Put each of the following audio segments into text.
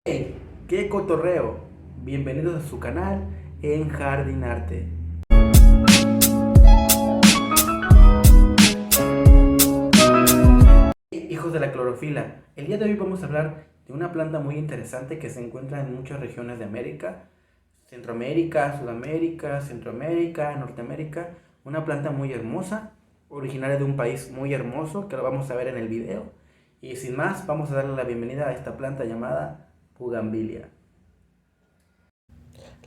Hey, qué cotorreo. Bienvenidos a su canal en Jardinarte. Hijos de la clorofila. El día de hoy vamos a hablar de una planta muy interesante que se encuentra en muchas regiones de América, Centroamérica, Sudamérica, Centroamérica, Norteamérica. Una planta muy hermosa, originaria de un país muy hermoso que lo vamos a ver en el video. Y sin más, vamos a darle la bienvenida a esta planta llamada bugambilia.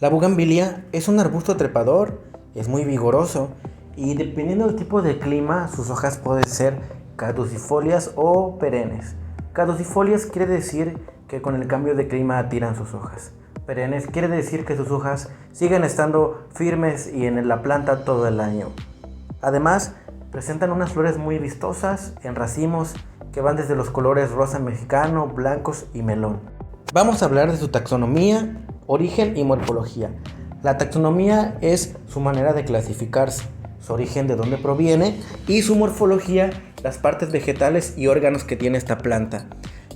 La bugambilia es un arbusto trepador, es muy vigoroso y dependiendo del tipo de clima, sus hojas pueden ser caducifolias o perennes. Caducifolias quiere decir que con el cambio de clima tiran sus hojas. Perennes quiere decir que sus hojas siguen estando firmes y en la planta todo el año. Además, presentan unas flores muy vistosas en racimos que van desde los colores rosa mexicano, blancos y melón. Vamos a hablar de su taxonomía, origen y morfología. La taxonomía es su manera de clasificarse, su origen de dónde proviene y su morfología, las partes vegetales y órganos que tiene esta planta.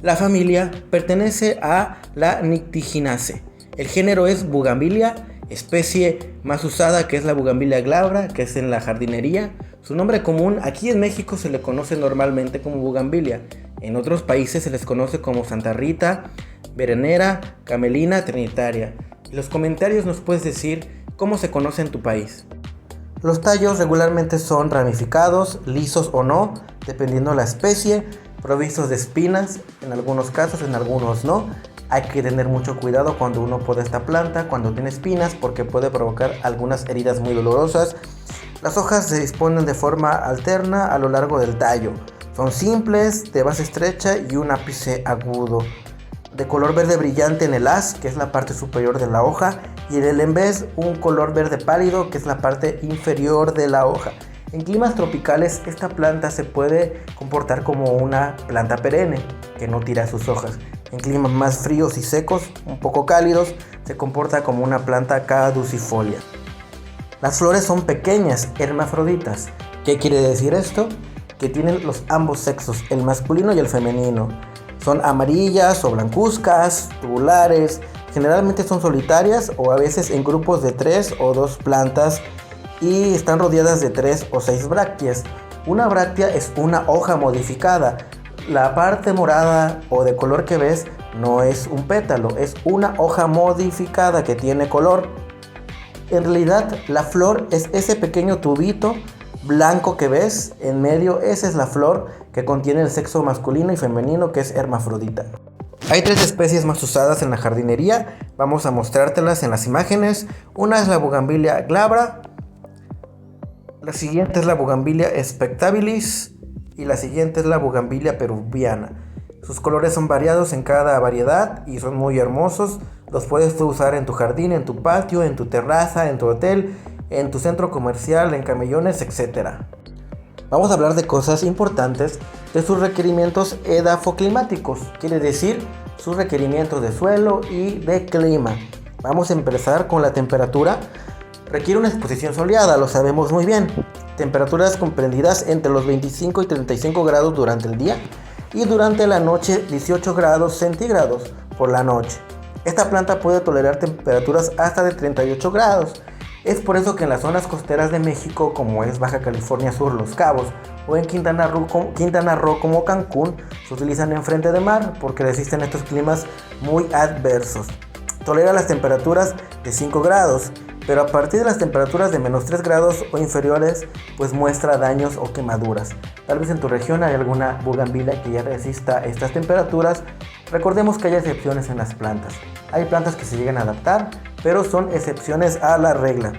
La familia pertenece a la Nyctiginaceae. El género es Bugambilia, especie más usada que es la Bugambilia glabra, que es en la jardinería. Su nombre común aquí en México se le conoce normalmente como Bugambilia. En otros países se les conoce como Santa Rita, Veranera, Camelina, Trinitaria. En los comentarios nos puedes decir cómo se conoce en tu país. Los tallos regularmente son ramificados, lisos o no, dependiendo de la especie, provistos de espinas, en algunos casos, en algunos no. Hay que tener mucho cuidado cuando uno poda esta planta, cuando tiene espinas, porque puede provocar algunas heridas muy dolorosas. Las hojas se disponen de forma alterna a lo largo del tallo. Son simples, de base estrecha y un ápice agudo. De color verde brillante en el haz, que es la parte superior de la hoja, y en el embés un color verde pálido, que es la parte inferior de la hoja. En climas tropicales esta planta se puede comportar como una planta perenne, que no tira sus hojas. En climas más fríos y secos, un poco cálidos, se comporta como una planta caducifolia. Las flores son pequeñas, hermafroditas. ¿Qué quiere decir esto? Que tienen los ambos sexos, el masculino y el femenino. Son amarillas o blancuzcas, tubulares, generalmente son solitarias o a veces en grupos de 3 o 2 plantas y están rodeadas de 3 o 6 brácteas. Una bráctea es una hoja modificada. La parte morada o de color que ves no es un pétalo, es una hoja modificada que tiene color. En realidad la flor es ese pequeño tubito blanco que ves en medio, esa es la flor que contiene el sexo masculino y femenino, que es hermafrodita. Hay 3 especies más usadas en la jardinería, vamos a mostrártelas en las imágenes. Una es la Bugambilia glabra, la siguiente es la Bugambilia spectabilis y la siguiente es la Bugambilia peruviana. Sus colores son variados en cada variedad y son muy hermosos. Los puedes tú usar en tu jardín, en tu patio, en tu terraza, en tu hotel, en tu centro comercial, en camellones, etc. Vamos a hablar de cosas importantes de sus requerimientos edafoclimáticos, quiere decir sus requerimientos de suelo y de clima. Vamos a empezar con la temperatura. Requiere una exposición soleada, lo sabemos muy bien. Temperaturas comprendidas entre los 25 y 35 grados durante el día y durante la noche 18 grados centígrados por la noche. Esta planta puede tolerar temperaturas hasta de 38 grados. Es por eso que en las zonas costeras de México, como es Baja California Sur, Los Cabos, o en Quintana Roo como Cancún, se utilizan en frente de mar porque resisten estos climas muy adversos. Tolera las temperaturas de 5 grados, pero a partir de las temperaturas de menos 3 grados o inferiores, pues muestra daños o quemaduras. Tal vez en tu región hay alguna bugambilia que ya resista estas temperaturas. Recordemos que hay excepciones en las plantas. Hay plantas que se llegan a adaptar, pero son excepciones a la regla.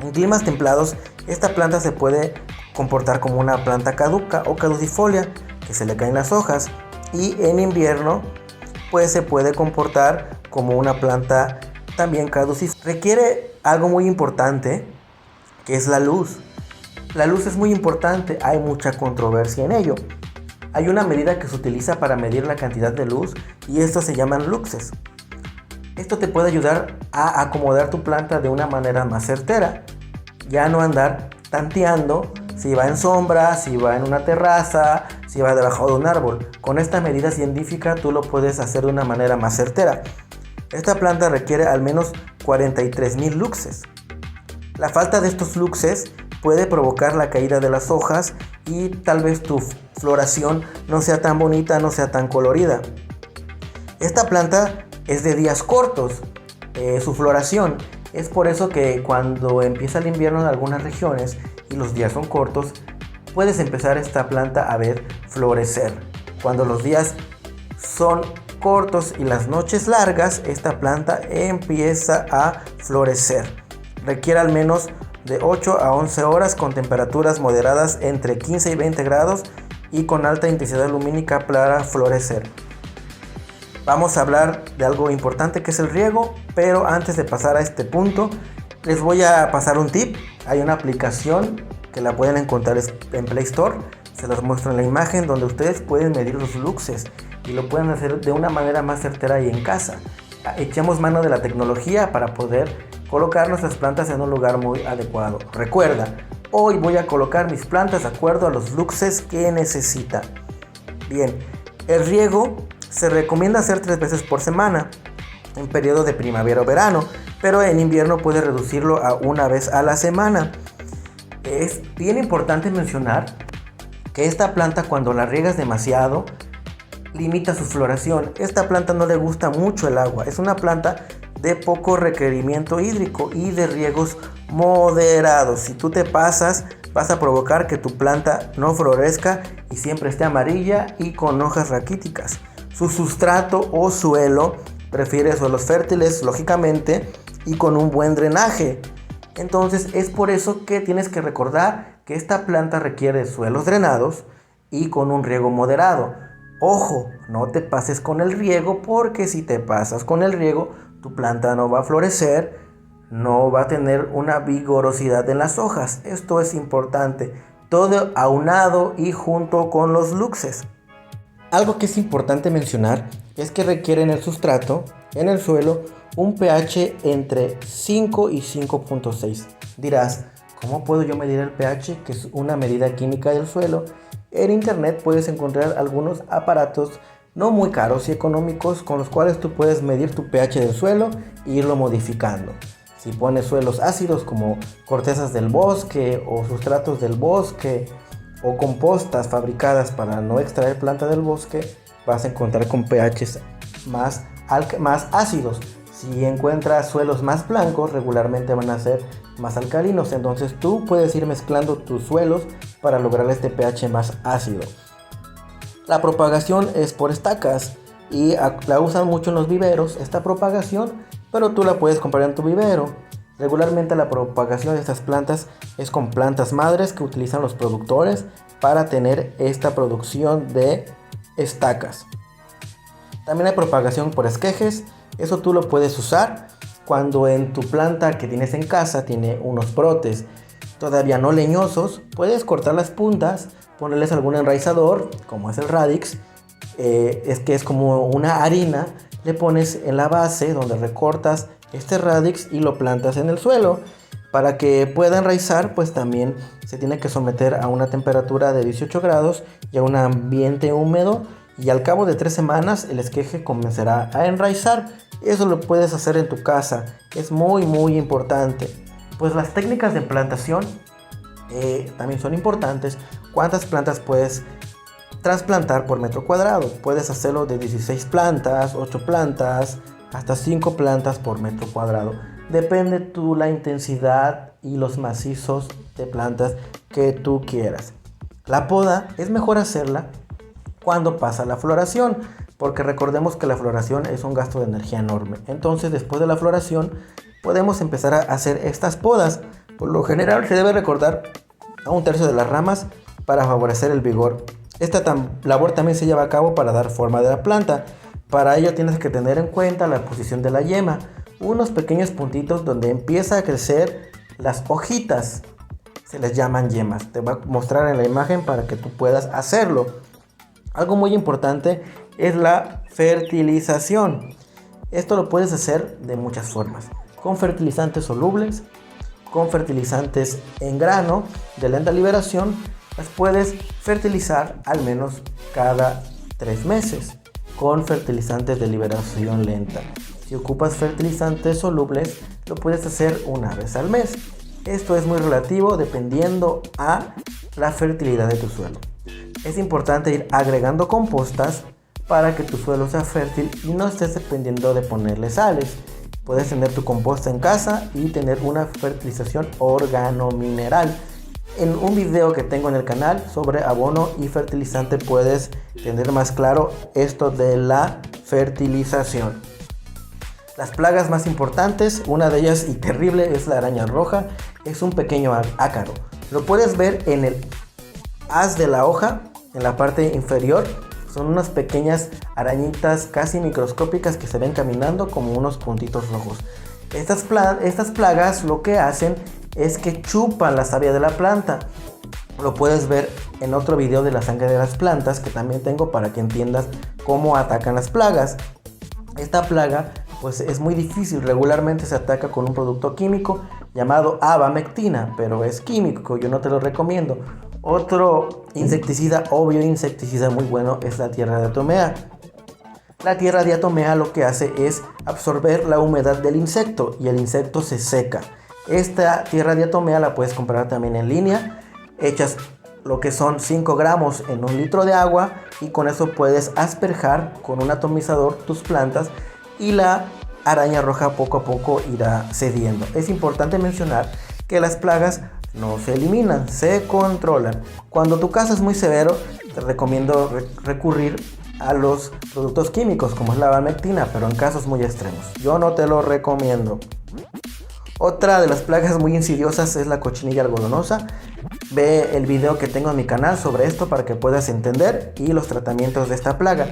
En climas templados, esta planta se puede comportar como una planta caduca o caducifolia, que se le caen las hojas, y en invierno, pues se puede comportar como una planta también caducifolia. Requiere algo muy importante, que es la luz. La luz es muy importante, hay mucha controversia en ello. Hay una medida que se utiliza para medir la cantidad de luz y estos se llaman luxes. Esto te puede ayudar a acomodar tu planta de una manera más certera, ya no andar tanteando si va en sombra, si va en una terraza, si va debajo de un árbol. Con esta medida científica tú lo puedes hacer de una manera más certera. Esta planta requiere al menos 43.000 luxes. La falta de estos luxes puede provocar la caída de las hojas y tal vez tu floración no sea tan bonita, no sea tan colorida. Esta planta es de días cortos, su floración. Es por eso que cuando empieza el invierno en algunas regiones y los días son cortos, puedes empezar esta planta a ver florecer. Cuando los días son cortos y las noches largas, esta planta empieza a florecer. Requiere al menos de 8 a 11 horas con temperaturas moderadas entre 15 y 20 grados y con alta intensidad lumínica para florecer. Vamos a hablar de algo importante que es el riego, pero antes de pasar a este punto, les voy a pasar un tip. Hay una aplicación que la pueden encontrar en Play Store, se los muestro en la imagen, donde ustedes pueden medir los luxes y lo pueden hacer de una manera más certera y en casa. Echemos mano de la tecnología para poder colocar nuestras plantas en un lugar muy adecuado. Recuerda, hoy voy a colocar mis plantas de acuerdo a los luxes que necesitan. Bien, el riego se recomienda hacer 3 veces por semana en periodo de primavera o verano, pero en invierno puedes reducirlo a 1 vez a la semana. Es bien importante mencionar que esta planta, cuando la riegas demasiado, limita su floración. Esta planta no le gusta mucho el agua, es una planta de poco requerimiento hídrico y de riegos moderados. Si tú te pasas, vas a provocar que tu planta no florezca y siempre esté amarilla y con hojas raquíticas. Su sustrato o suelo prefiere suelos fértiles, lógicamente, y con un buen drenaje. Entonces es por eso que tienes que recordar que esta planta requiere suelos drenados y con un riego moderado. Ojo, no te pases con el riego, porque si te pasas con el riego, tu planta no va a florecer, no va a tener una vigorosidad en las hojas. Esto es importante, todo aunado y junto con los luxes. Algo que es importante mencionar es que requiere en el sustrato, en el suelo, un pH entre 5 y 5.6. Dirás, ¿cómo puedo yo medir el pH? Que es una medida química del suelo. En internet puedes encontrar algunos aparatos no muy caros y económicos con los cuales tú puedes medir tu pH del suelo e irlo modificando. Si pones suelos ácidos como cortezas del bosque o sustratos del bosque o compostas fabricadas para no extraer planta del bosque, vas a encontrar con pHs más ácidos. Si encuentras suelos más blancos, regularmente van a ser más alcalinos. Entonces tú puedes ir mezclando tus suelos para lograr este pH más ácido. La propagación es por estacas y la usan mucho en los viveros, esta propagación, pero tú la puedes comprar en tu vivero. Regularmente la propagación de estas plantas es con plantas madres que utilizan los productores para tener esta producción de estacas. También hay propagación por esquejes. Eso tú lo puedes usar cuando en tu planta que tienes en casa tiene unos brotes todavía no leñosos. Puedes cortar las puntas, ponerles algún enraizador, como es el radix, es como una harina. Le pones en la base donde recortas este radix y lo plantas en el suelo. Para que pueda enraizar, pues también se tiene que someter a una temperatura de 18 grados y a un ambiente húmedo, y al cabo de 3 semanas el esqueje comenzará a enraizar. Eso lo puedes hacer en tu casa, es muy importante. Pues las técnicas de plantación también son importantes. ¿Cuántas plantas puedes trasplantar por metro cuadrado? Puedes hacerlo de 16 plantas, 8 plantas, hasta 5 plantas por metro cuadrado. Depende tú la intensidad y los macizos de plantas que tú quieras. La poda es mejor hacerla cuando pasa la floración, porque recordemos que la floración es un gasto de energía enorme. Entonces, después de la floración podemos empezar a hacer estas podas. Por lo general se debe recortar a 1/3 de las ramas para favorecer el vigor. Esta labor también se lleva a cabo para dar forma de la planta. Para ello tienes que tener en cuenta la posición de la yema, unos pequeños puntitos donde empieza a crecer las hojitas. Se les llaman yemas. Te voy a mostrar en la imagen para que tú puedas hacerlo. Algo muy importante es la fertilización. Esto lo puedes hacer de muchas formas: con fertilizantes solubles, con fertilizantes en grano de lenta liberación, las puedes fertilizar al menos cada 3 meses con fertilizantes de liberación lenta. Si ocupas fertilizantes solubles, lo puedes hacer una vez al mes. Esto es muy relativo dependiendo a la fertilidad de tu suelo. Es importante ir agregando compostas para que tu suelo sea fértil y no estés dependiendo de ponerle sales. Puedes tener tu composta en casa y tener una fertilización organomineral. En un video que tengo en el canal sobre abono y fertilizante puedes tener más claro esto de la fertilización. Las plagas más importantes, una de ellas y terrible, es la araña roja. Es un pequeño ácaro. Lo puedes ver en el haz de la hoja, en la parte inferior. Son unas pequeñas arañitas casi microscópicas que se ven caminando como unos puntitos rojos. Estas plagas lo que hacen es que chupan la savia de la planta. Lo puedes ver en otro video de la sangre de las plantas que también tengo para que entiendas cómo atacan las plagas. Esta plaga pues es muy difícil, regularmente se ataca con un producto químico llamado abamectina, pero es químico, yo no te lo recomiendo. Otro insecticida, obvio insecticida muy bueno, es la tierra diatomea. La tierra diatomea lo que hace es absorber la humedad del insecto y el insecto se seca. Esta tierra diatomea la puedes comprar también en línea. Echas lo que son 5 gramos en 1 litro de agua y con eso puedes asperjar con un atomizador tus plantas y la araña roja poco a poco irá cediendo. Es importante mencionar que las plagas no se eliminan, se controlan. Cuando tu caso es muy severo, te recomiendo recurrir a los productos químicos como es la abamectina, pero en casos muy extremos yo no te lo recomiendo. Otra de las plagas muy insidiosas es la cochinilla algodonosa. Ve el video que tengo en mi canal sobre esto para que puedas entender y los tratamientos de esta plaga.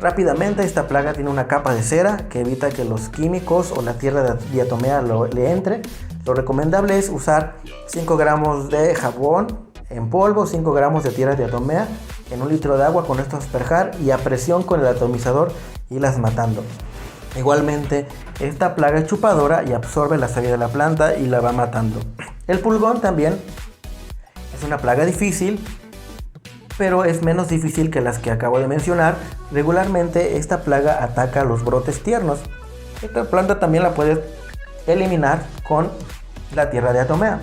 Rápidamente, esta plaga tiene una capa de cera que evita que los químicos o la tierra diatomea le entre. Lo recomendable es usar 5 gramos de jabón en polvo, 5 gramos de tierra diatomea en 1 litro de agua, con esto asperjar y a presión con el atomizador irlas matando. Igualmente, esta plaga es chupadora y absorbe la savia de la planta y la va matando. El pulgón también es una plaga difícil, pero es menos difícil que las que acabo de mencionar. Regularmente esta plaga ataca los brotes tiernos. Esta planta también la puedes eliminar con la tierra diatomea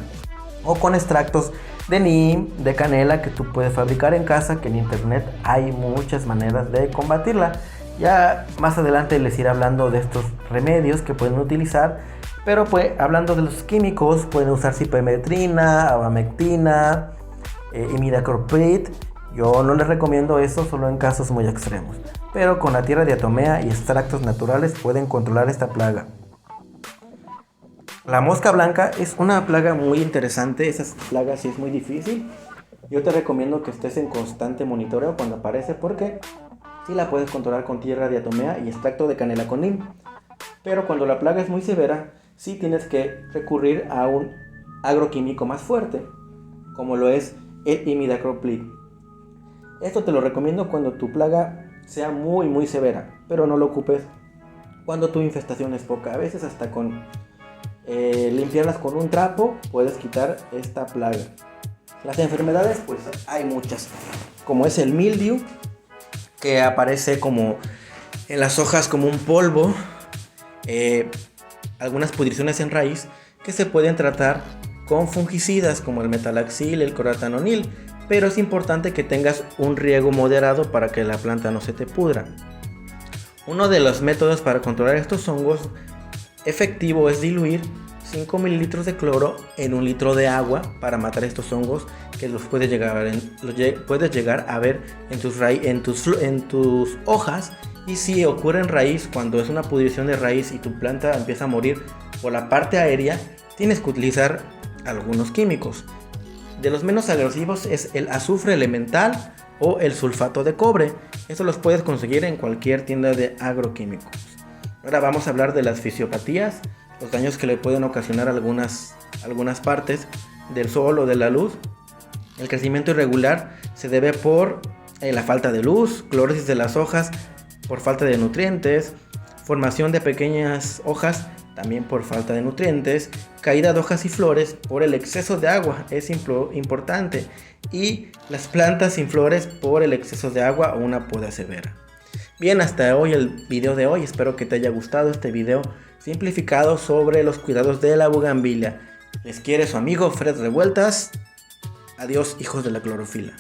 o con extractos de neem, de canela que tú puedes fabricar en casa, que en internet hay muchas maneras de combatirla. Ya más adelante les iré hablando de estos remedios que pueden utilizar, pero pues hablando de los químicos, pueden usar cipermetrina, abamectina, imidacloprid. Yo no les recomiendo eso solo en casos muy extremos, pero con la tierra diatomea y extractos naturales pueden controlar esta plaga. La mosca blanca es una plaga muy interesante. Esa plaga sí es muy difícil. Yo te recomiendo que estés en constante monitoreo cuando aparece, porque sí la puedes controlar con tierra diatomea y extracto de canela con neem. Pero cuando la plaga es muy severa, sí tienes que recurrir a un agroquímico más fuerte, como lo es el imidacloprid. Esto te lo recomiendo cuando tu plaga sea muy severa, pero no lo ocupes cuando tu infestación es poca. A veces hasta con limpiarlas con un trapo puedes quitar esta plaga. Las enfermedades pues hay muchas, como es el mildew, que aparece como en las hojas como un polvo, algunas pudriciones en raíz que se pueden tratar con fungicidas como el metalaxil, el cloratanonil, pero es importante que tengas un riego moderado para que la planta no se te pudra. Uno de los métodos para controlar estos hongos efectivo es diluir 5 mililitros de cloro en 1 litro de agua para matar estos hongos, que los puedes llegar a ver en tus hojas. Y si ocurre en raíz, cuando es una pudrición de raíz y tu planta empieza a morir por la parte aérea, tienes que utilizar algunos químicos. De los menos agresivos es el azufre elemental o el sulfato de cobre. Estos los puedes conseguir en cualquier tienda de agroquímicos. Ahora vamos a hablar de las fisiopatías, los daños que le pueden ocasionar algunas partes del sol o de la luz. El crecimiento irregular se debe por la falta de luz, clorosis de las hojas por falta de nutrientes, formación de pequeñas hojas también por falta de nutrientes, caída de hojas y flores por el exceso de agua, es importante, y las plantas sin flores por el exceso de agua o una poda severa. Bien, hasta hoy el video de hoy, espero que te haya gustado este video simplificado sobre los cuidados de la bugambilia. Les quiere su amigo Fred Revueltas. Adiós, hijos de la clorofila.